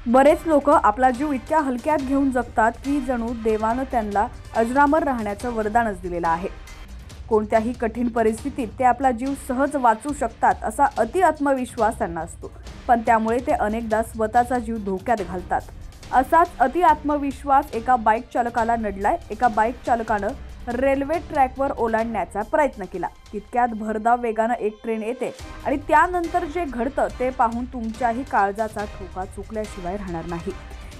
बरेच लोक आपला जीव इतक्या हलक्यात घेऊन जगतात की जणू देवानं त्यांना अजरामर राहण्याचं वरदानच दिलेलं आहे। कोणत्याही कठीण परिस्थितीत ते आपला जीव सहज वाचू शकतात असा अति आत्मविश्वास त्यांना असतो, पण त्यामुळे ते अनेकदा स्वतःचा जीव धोक्यात घालतात। असाच अति आत्मविश्वास एका बाईक चालकाला नडलाय। एका बाईक चालकानं रेल्वे ट्रॅकवर ओलांडण्याचा प्रयत्न केला। तितक्यात भरधाव वेगानं एक ट्रेन येते आणि त्यानंतर जे घडतं ते पाहून तुमच्याही काळजाचा ठोका चुकल्याशिवाय राहणार नाही।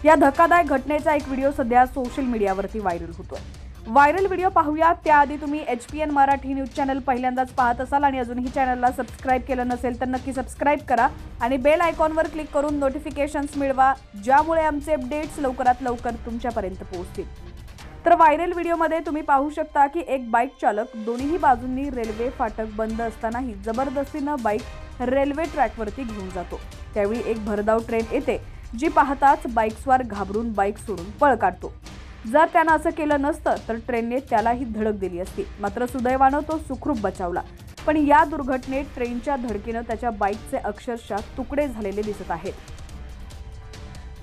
या धक्कादायक घटनेचा एक व्हिडिओ सध्या सोशल मीडियावरती व्हायरल होतोय। व्हायरल व्हिडिओ पाहूया त्याआधी तुम्ही HPN मराठी न्यूज चॅनल पहिल्यांदाच पाहत असाल आणि अजूनही चॅनलला सबस्क्राइब केलं नसेल तर नक्की सबस्क्राइब करा आणि बेल आयकॉनवर क्लिक करून नोटिफिकेशन्स मिळवा, ज्यामुळे आमचे अपडेट्स लवकरात लवकर तुमच्यापर्यंत पोहोचतील। तर व्हायरल व्हिडिओमध्ये तुम्ही पाहू शकता की एक बाईक चालक दोन्ही बाजूंनी रेल्वे फाटक बंद असतानाही जबरदस्तीनं बाईक रेल्वे ट्रॅकवरती घेऊन जातो। त्यावेळी एक भरधाव ट्रेन येते, जी पाहताच बाईकस्वार घाबरून बाईक सोडून पळ काढतो। जर त्यानं असं केलं नसतं तर ट्रेनने त्यालाही धडक दिली असती, मात्र सुदैवानं तो सुखरूप बचावला। पण या दुर्घटनेत ट्रेनच्या धडकेनं त्याच्या बाईकचे अक्षरशः तुकडे झालेले दिसत आहेत।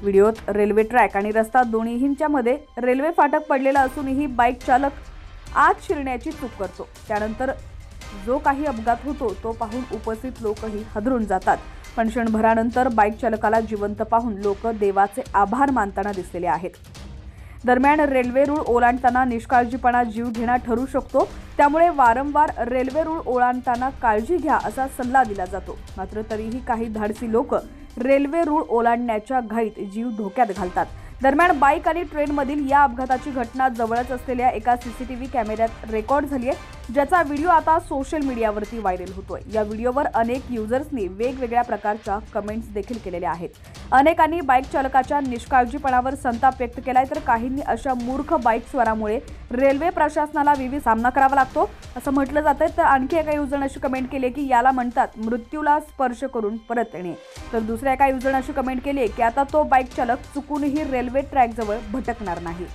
व्हिडिओत रेल्वे ट्रॅक आणि रस्ता दोन्हींच्या मध्ये रेल्वे फाटक पडलेला असूनही बाईक चालक आत शिरण्याची चूक करतो। त्यानंतर जो काही अपघात होतो तो पाहून उपस्थित लोकही हादरून जातात, पण क्षणभरानंतर बाईक चालकाला जिवंत पाहून लोक देवाचे आभार मानताना दिसलेले आहेत। दरम्यान रेल्वे रूळ ओलांडताना निष्काळजीपणा जीवघेणा ठरू शकतो, त्यामुळे वारंवार रेल्वे रूळ ओलांडताना काळजी घ्या असा सल्ला दिला जातो। मात्र तरीही काही धाडसी लोक रेल्वे रूळ ओलांडण्याच्या घाईत जीव धोक्यात घालतात। दरम्यान बाईक आणि ट्रेनमधील या अपघाताची घटना जवळच असलेल्या एका CCTV कॅमेऱ्यात रेकॉर्ड झाली आहे, ज्याचा व्हिडिओ आता सोशल मीडियावरती व्हायरल होतोय। या व्हिडिओवर अनेक युजर्सनी वेगवेगळ्या प्रकारच्या कमेंट्स देखील केलेल्या आहेत। अनेकांनी बाईक चालकाच्या निष्काळजीपणावर संताप व्यक्त केलाय, तर काहींनी अशा मूर्ख बाईक स्वारामुळे रेल्वे प्रशासनाला विविध सामना करावा लागतो असं म्हटलं जातंय। तर आणखी एका युजरने अशी कमेंट केली की याला म्हणतात मृत्यूला स्पर्श करून परत येणे। तर दुसऱ्या एका युजरने अशी कमेंट केली की आता तो बाईक चालक चुकूनही रेल्वे ट्रॅक जवळ भटकणार नाही।